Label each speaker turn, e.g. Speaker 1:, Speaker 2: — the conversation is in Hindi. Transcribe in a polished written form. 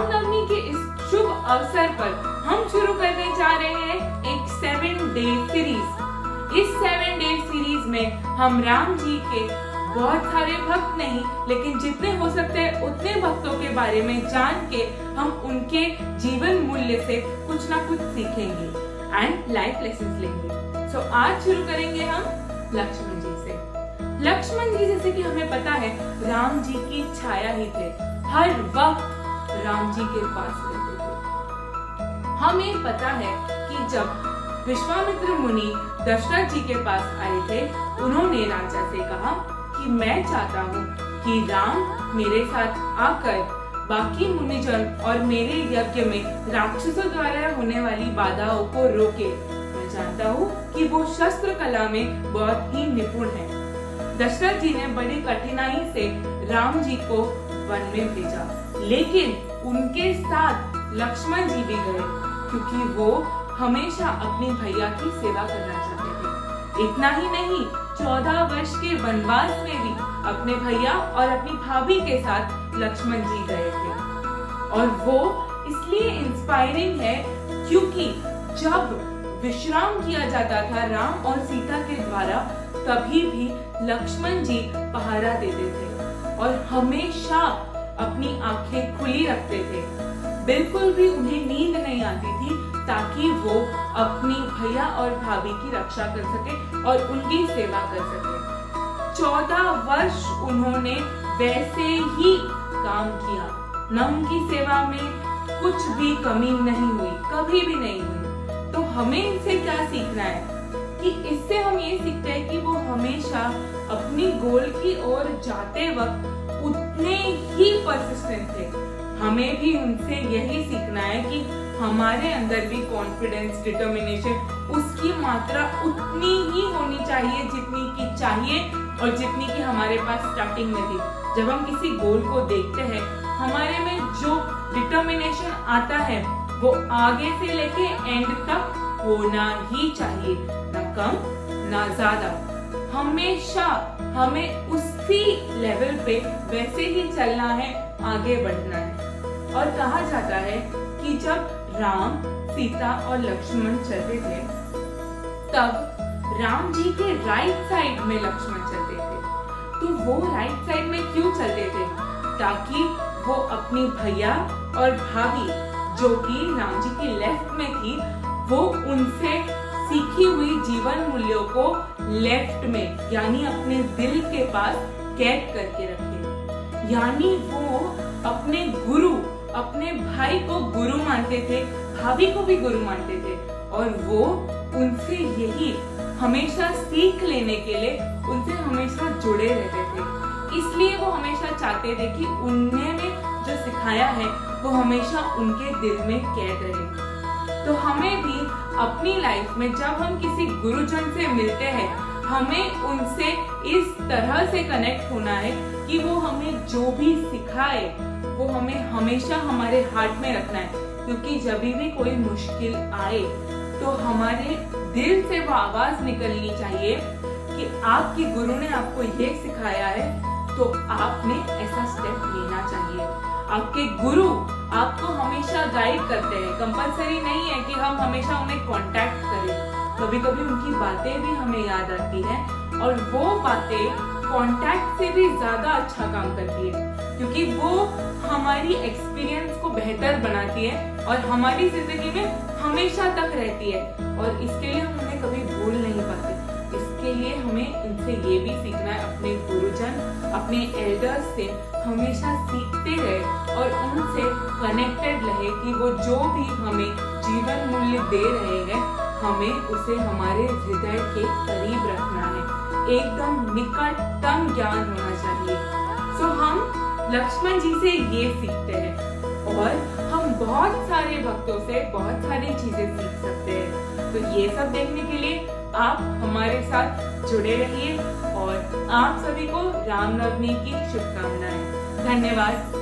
Speaker 1: रामनवमी के इस शुभ अवसर पर हम शुरू करने जा रहे हैं एक 7 डे सीरीज। इस 7 डे सीरीज में हम राम जी के बहुत सारे भक्त नहीं, लेकिन जितने हो सकते हैं उतने भक्तों के बारे में जान के हम उनके जीवन मूल्य से कुछ ना कुछ सीखेंगे एंड लाइफ लेसन लेंगे। सो आज शुरू करेंगे हम लक्ष्मण जी से। लक्ष्मण जी जैसे कि हमें पता है राम जी की छाया ही थे, हर वक्त राम जी के पास रहते थे। हमें पता है कि जब विश्वामित्र मुनि दशरथ जी के पास आए थे, उन्होंने राजा से कहा कि मैं चाहता हूँ कि राम मेरे साथ आकर बाकी मुनिजन और मेरे यज्ञ में राक्षसों द्वारा होने वाली बाधाओं को रोके। मैं जानता हूँ कि वो शस्त्र कला में बहुत ही निपुण है। दशरथ जी ने बड़ी कठिनाई से राम जी को वन में भेजा, लेकिन उनके साथ लक्ष्मण जी भी गए क्योंकि वो हमेशा अपने भैया की सेवा करना चाहते थे। इतना ही नहीं, 14 वर्ष के वनवास में भी अपने भैया और अपनी भाभी के साथ लक्ष्मण जी गए थे। और वो इसलिए इंस्पायरिंग है क्योंकि जब विश्राम किया जाता था राम और सीता के द्वारा, तभी भी लक्ष्मण जी पहरा देते थे और हमेशा अपनी आंखें खुली रखते थे। बिल्कुल भी उन्हें नींद नहीं आती थी ताकि वो अपनी भैया और भाभी की रक्षा कर सके और उनकी सेवा कर सके। 14 वर्ष उन्होंने वैसे ही काम किया, न उनकी सेवा में कुछ भी कमी नहीं हुई, कभी भी नहीं हुई। तो हमें इनसे क्या सीखना है कि इससे हम ये सीखते हैं कि वो हमेशा अपनी गोल की ओर जाते वक्त उतने ही परसिस्टेंट थे। हमें भी उनसे यही सीखना है कि हमारे अंदर भी कॉन्फिडेंस, डिटर्मिनेशन, उसकी मात्रा उतनी ही होनी चाहिए जितनी की चाहिए और जितनी की हमारे पास स्टार्टिंग में थी। जब हम किसी गोल को देखते हैं, हमारे में जो डिटर्मिनेशन आता है वो आगे से लेके एंड तक होना ही चाहिए, ना कम ना ज्यादा। हमेशा हमें उसी लेवल पे वैसे ही चलना है, आगे बढ़ना है। और कहा जाता है कि जब राम, सीता और लक्ष्मण चलते थे, तब राम जी के राइट साइड में लक्ष्मण चलते थे। तो वो राइट साइड में क्यों चलते थे? ताकि वो अपनी भैया और भाभी जो कि राम जी की लेफ्ट में थी, वो उनसे सीखी हुई जीवन मूल्यों को लेफ्ट में यानी अपने दिल के पास कैद करके रखे। यानी वो अपने गुरु, अपने भाई को गुरु मानते थे, भाभी को भी गुरु मानते थे और वो उनसे यही हमेशा सीख लेने के लिए उनसे हमेशा जुड़े रहते थे। इसलिए वो हमेशा चाहते थे कि उन्होंने जो सिखाया है वो हमेशा उनके दिल में कैद रहे। तो हमें भी अपनी लाइफ में जब हम किसी गुरुजन से मिलते हैं, हमें उनसे इस तरह से कनेक्ट होना है कि वो हमें जो भी सिखाए वो हमें हमेशा हमारे हार्ट में रखना है। क्योंकि जब भी कोई मुश्किल आए तो हमारे दिल से वो आवाज निकलनी चाहिए कि आपके गुरु ने आपको ये सिखाया है तो आपने ऐसा स्टेप लेना चाहिए। आपके गुरु आपको हमेशा गाइड करते हैं, कंपलसरी नहीं है कि हम हमेशा उन्हें कांटेक्ट करें। कभी कभी उनकी बातें भी हमें याद आती हैं और वो बातें कांटेक्ट से भी ज्यादा अच्छा काम करती है क्योंकि वो हमारी एक्सपीरियंस को बेहतर बनाती है और हमारी जिंदगी में हमेशा तक रहती है। और इसके लिए हम उन्हें कभी भूल नहीं पाते। इसके लिए हमें इनसे ये भी सीखना है, अपने गुरुजन, अपने एल्डर्स से हमेशा सीखते रहे और उनसे कनेक्टेड रहे कि वो जो भी हमें जीवन मूल्य दे रहे हैं, हमें उसे हमारे हृदय के करीब रखना है, एकदम निकटतम ज्ञान होना चाहिए। सो हम लक्ष्मण जी से ये सीखते हैं और हम बहुत सारे भक्तों से बहुत सारी चीजें सीख सकते हैं। तो ये सब देखने के लिए आप हमारे साथ जुड़े रहिए और आप सभी को रामनवमी की शुभकामनाएं। धन्यवाद।